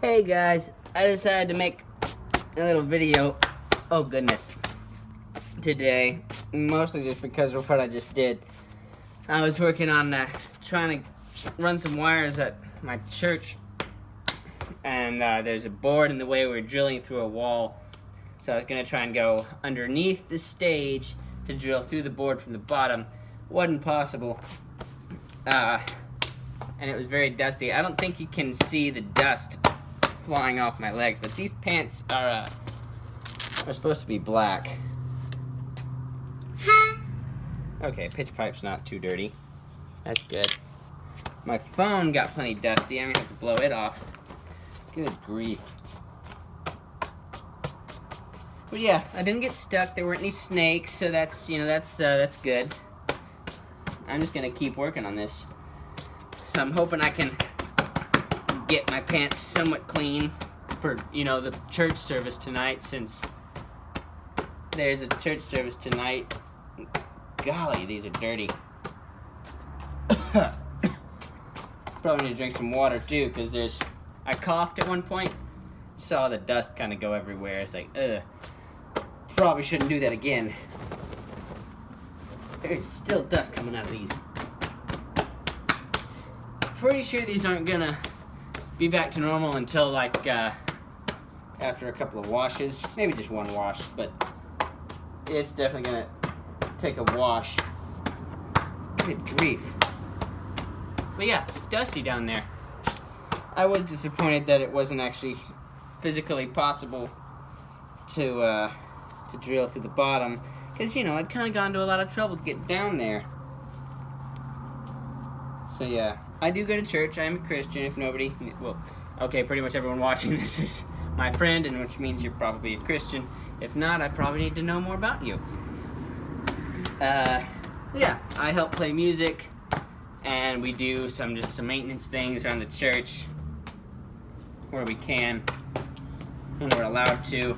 Hey guys, I decided to make a little video, oh goodness, today, mostly just because of what I just did. I was working on trying to run some wires at my church, and there's a board in the way. We're drilling through a wall, so I was going to try and go underneath the stage to drill through the board from the bottom. Wasn't possible, and it was very dusty. I don't think you can see the dust flying off my legs, but these pants are supposed to be black. Okay, pitch pipe's not too dirty. That's good. My phone got plenty dusty. I'm gonna have to blow it off. Good grief. But yeah, I didn't get stuck. There weren't any snakes, so that's good. I'm just gonna keep working on this. So I'm hoping I can get my pants somewhat clean for, the church service tonight, since there's a church service tonight. Golly, these are dirty. Probably need to drink some water too, because I coughed at one point, saw the dust kind of go everywhere. It's like, ugh, probably shouldn't do that again. There's still dust coming out of these. Pretty sure these aren't gonna be back to normal until after a couple of washes, maybe just one wash, but it's definitely gonna take a wash. Good grief. But yeah, it's dusty down there. I was disappointed that it wasn't actually physically possible to drill through the bottom, because I'd kind of gone to a lot of trouble to get down there. So yeah, I do go to church. I am a Christian. If nobody, okay, pretty much everyone watching this is my friend, and which means you're probably a Christian. If not, I probably need to know more about you. Yeah, I help play music, and we do some maintenance things around the church where we can, when we're allowed to.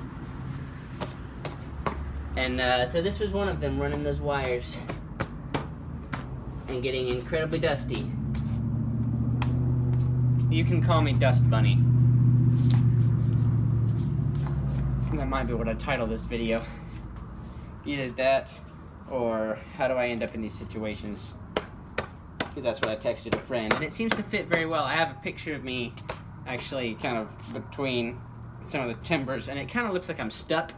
And so this was one of them, running those wires and getting incredibly dusty. You can call me Dust Bunny. That might be what I title this video. Either that, or how do I end up in these situations? Because that's what I texted a friend, and it seems to fit very well. I have a picture of me actually kind of between some of the timbers, and it kind of looks like I'm stuck,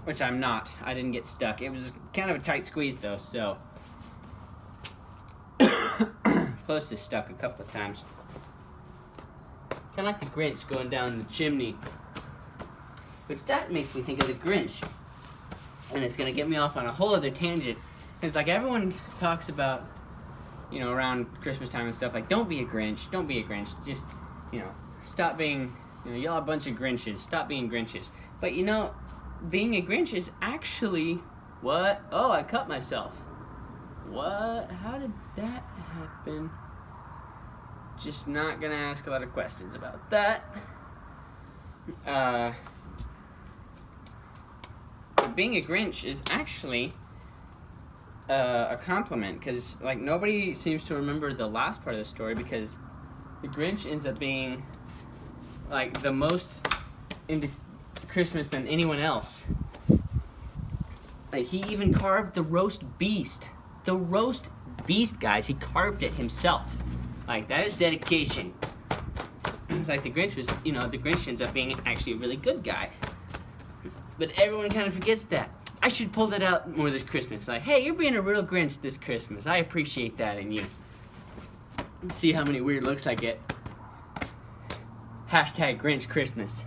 which I'm not. I didn't get stuck. It was kind of a tight squeeze though, so close to stuck a couple of times. Kind of like the Grinch going down the chimney, which that makes me think of the Grinch, and it's gonna get me off on a whole other tangent. It's like everyone talks about, around Christmas time and stuff, like, don't be a Grinch, don't be a Grinch, just, stop being, y'all a bunch of Grinches, stop being Grinches. But being a Grinch is actually, what? Oh, I cut myself. What? How did that happen? Just not gonna ask a lot of questions about that. But being a Grinch is actually a compliment, because nobody seems to remember the last part of the story, because the Grinch ends up being the most into Christmas than anyone else. He even carved the roast beast. The roast beast, guys, he carved it himself. That is dedication. It's like the Grinch was, the Grinch ends up being actually a really good guy. But everyone kind of forgets that. I should pull that out more this Christmas. Hey, you're being a real Grinch this Christmas. I appreciate that in you. Let's see how many weird looks I get. Hashtag Grinch Christmas.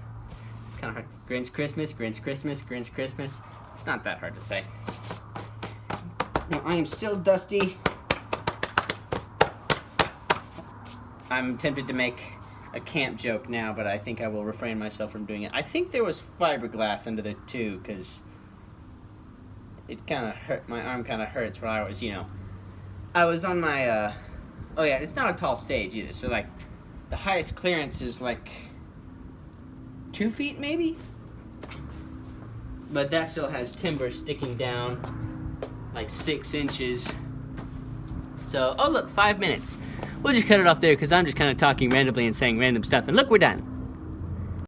Kind of hard. Grinch Christmas, Grinch Christmas, Grinch Christmas. It's not that hard to say. Now, I am still dusty. I'm tempted to make a camp joke now, but I think I will refrain myself from doing it. I think there was fiberglass under there too, because it kind of hurt. My arm kind of hurts where I was, I was on my, oh yeah, it's not a tall stage either, so the highest clearance is 2 feet maybe? But that still has timber sticking down 6 inches. So, oh look, 5 minutes. we'll just cut it off there because I'm just kind of talking randomly and saying random stuff. And look, we're done.